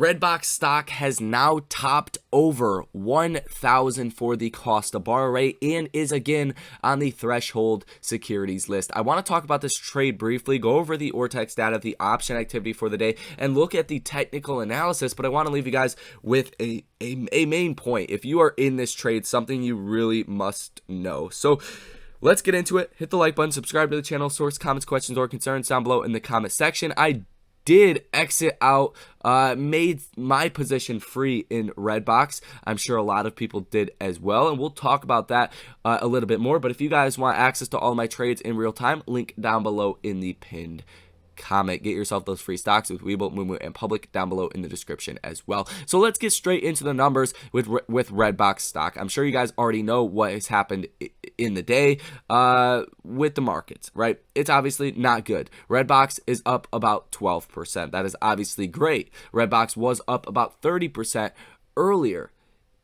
Redbox stock has now topped over 1,000 for the cost to borrow rate and is again on the threshold securities list. I want to talk about this trade briefly, go over the Ortex data, the option activity for the day, and look at the technical analysis, but I want to leave you guys with a main point. If you are in this trade, something you really must know. So let's get into it. Hit the like button, subscribe to the channel, source comments, questions, or concerns down below in the comment section. I did exit out, made my position free in Redbox. I'm sure a lot of people did as well, and we'll talk about that a little bit more. But if you guys want access to all my trades in real time, link down below in the pinned comment. Get yourself those free stocks with Webull, Moomoo, and Public down below in the description as well. So let's get straight into the numbers with Redbox stock. I'm sure you guys already know what has happened in the day with the markets, right? It's obviously not good. Redbox is up about 12%. That is obviously great. Redbox was up about 30% earlier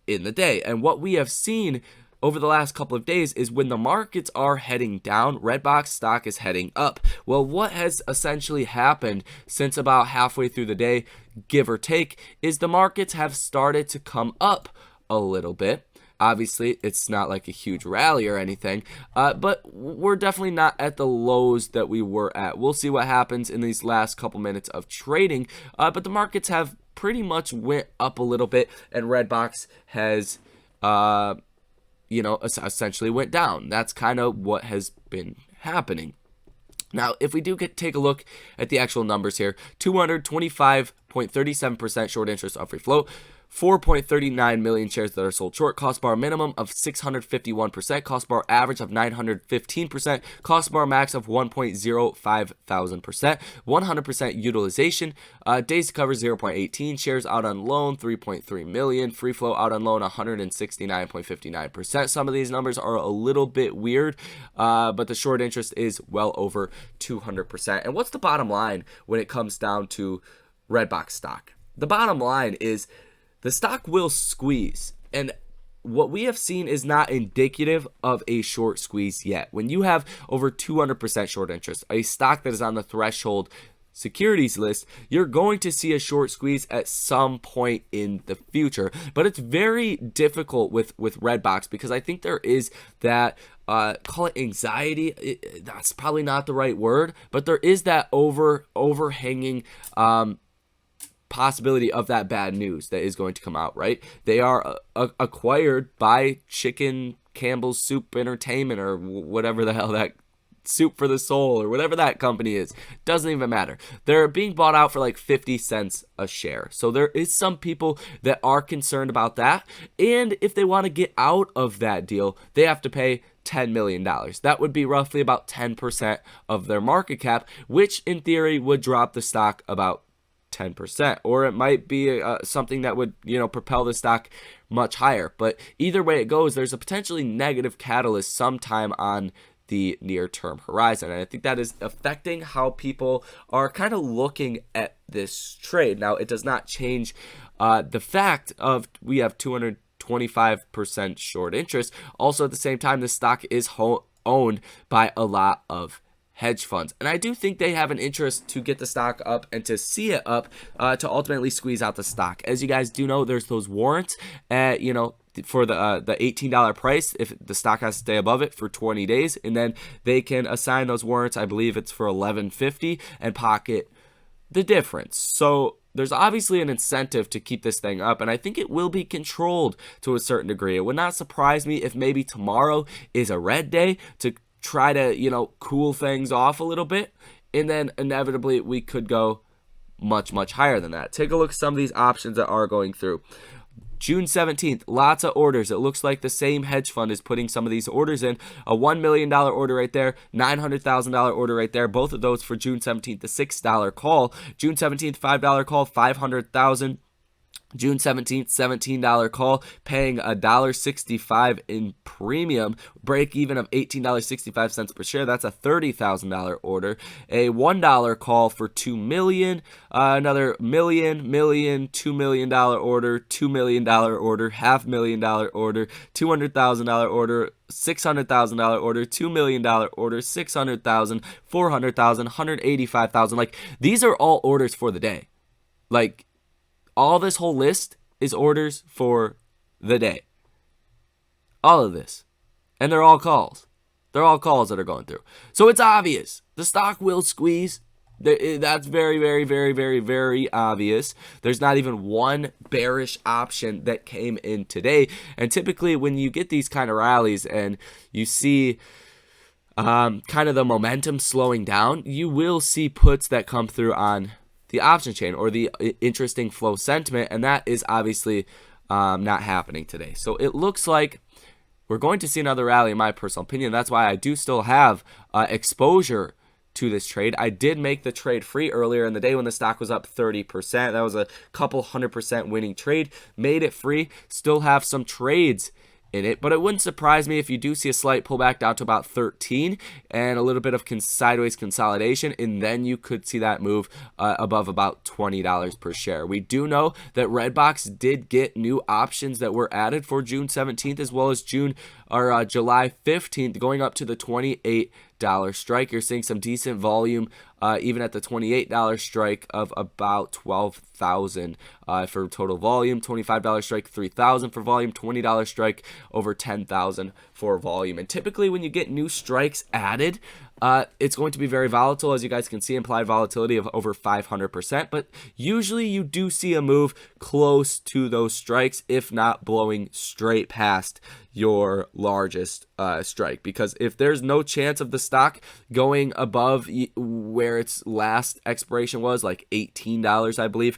in the day. And what we have seen over the last couple of days is when the markets are heading down, Redbox stock is heading up. Well, what has essentially happened since about halfway through the day, give or take, is the markets have started to come up a little bit. Obviously, it's not like a huge rally or anything, but we're definitely not at the lows that we were at. We'll see what happens in these last couple minutes of trading, but the markets have pretty much went up a little bit, and Redbox has essentially went down. That's kind of what has been happening. Now, if we do take a look at the actual numbers here, 225.37% short interest of free float, 4.39 million shares that are sold short, cost bar minimum of 651%, cost bar average of 915%, cost bar max of 1.05 thousand percent, 100% utilization, days to cover 0.18, shares out on loan 3.3 million, free float out on loan 169.59%. Some of these numbers are a little bit weird, but the short interest is well over 200%. And what's the bottom line when it comes down to Redbox stock? The bottom line is the stock will squeeze, and what we have seen is not indicative of a short squeeze yet. When you have over 200% short interest, a stock that is on the threshold securities list, you're going to see a short squeeze at some point in the future. But it's very difficult with Redbox because I think there is that call it anxiety. That's probably not the right word, but there is that overhanging possibility of that bad news that is going to come out, right? They are acquired by Chicken Campbell's Soup Entertainment or whatever the hell that Soup for the Soul or whatever that company is. Doesn't even matter. They're being bought out for like 50 cents a share. So there is some people that are concerned about that. And if they want to get out of that deal, they have to pay $10 million. That would be roughly about 10% of their market cap, which in theory would drop the stock about 10%, or it might be something that would propel the stock much higher. But either way it goes, there's a potentially negative catalyst sometime on the near-term horizon, and I think that is affecting how people are kind of looking at this trade. Now, it does not change the fact of we have 225% short interest. Also, at the same time, the stock is owned by a lot of hedge funds, and I do think they have an interest to get the stock up and to see it up to ultimately squeeze out the stock. As you guys do know, there's those warrants at for the $18 price if the stock has to stay above it for 20 days, and then they can assign those warrants, I believe it's for $11.50, and pocket the difference. So there's obviously an incentive to keep this thing up, and I think it will be controlled to a certain degree. It would not surprise me if maybe tomorrow is a red day to try to, cool things off a little bit, and then inevitably we could go much, much higher than that. Take a look at some of these options that are going through. June 17th, lots of orders. It looks like the same hedge fund is putting some of these orders in. A $1 million order right there, $900,000 order right there. Both of those for June 17th, the $6 call. June 17th, $5 call, $500,000. June 17th, $17 call, paying $1.65 in premium, break even of $18.65 per share. That's a $30,000 order. A $1 call for $2 million, another $1 million, $2 million order, $2 million order, $500,000 order, $200,000 order, $600,000 order, $2 million order, $600,000, $400,000, $185,000. Like, these are all orders for the day. Like, All this whole list is orders for the day. All of this. And they're all calls. They're all calls that are going through. So it's obvious. The stock will squeeze. That's very, very, very, very, very obvious. There's not even one bearish option that came in today. And typically when you get these kind of rallies and you see kind of the momentum slowing down, you will see puts that come through on the option chain or the interesting flow sentiment. And that is obviously not happening today. So it looks like we're going to see another rally in my personal opinion. That's why I do still have exposure to this trade. I did make the trade free earlier in the day when the stock was up 30%. That was a couple 100% winning trade. Made it free. Still have some trades in it, but it wouldn't surprise me if you do see a slight pullback down to about 13 and a little bit of sideways consolidation, and then you could see that move above about $20 per share. We do know that Redbox did get new options that were added for June 17th as well as July 15th, going up to the $28 strike. You're seeing some decent volume even at the $28 strike of about 12,000 for total volume, $25 strike 3,000 for volume, $20 strike over 10,000 for volume. And typically when you get new strikes added, it's going to be very volatile. As you guys can see, implied volatility of over 500%, but usually you do see a move close to those strikes, if not blowing straight past your largest strike. Because if there's no chance of the stock going above where its last expiration was, like $18, I believe,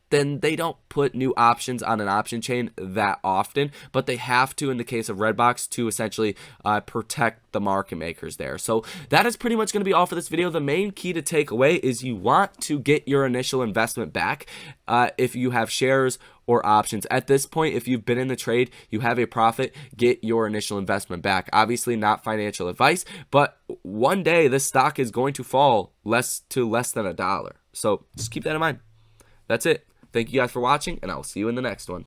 then they don't put new options on an option chain that often, but they have to in the case of Redbox to essentially protect the market makers there. So that is pretty much going to be all for this video. The main key to take away is you want to get your initial investment back if you have shares or options. At this point, if you've been in the trade, you have a profit, get your initial investment back. Obviously not financial advice, but one day this stock is going to fall less than $1. So just keep that in mind. That's it. Thank you guys for watching, and I will see you in the next one.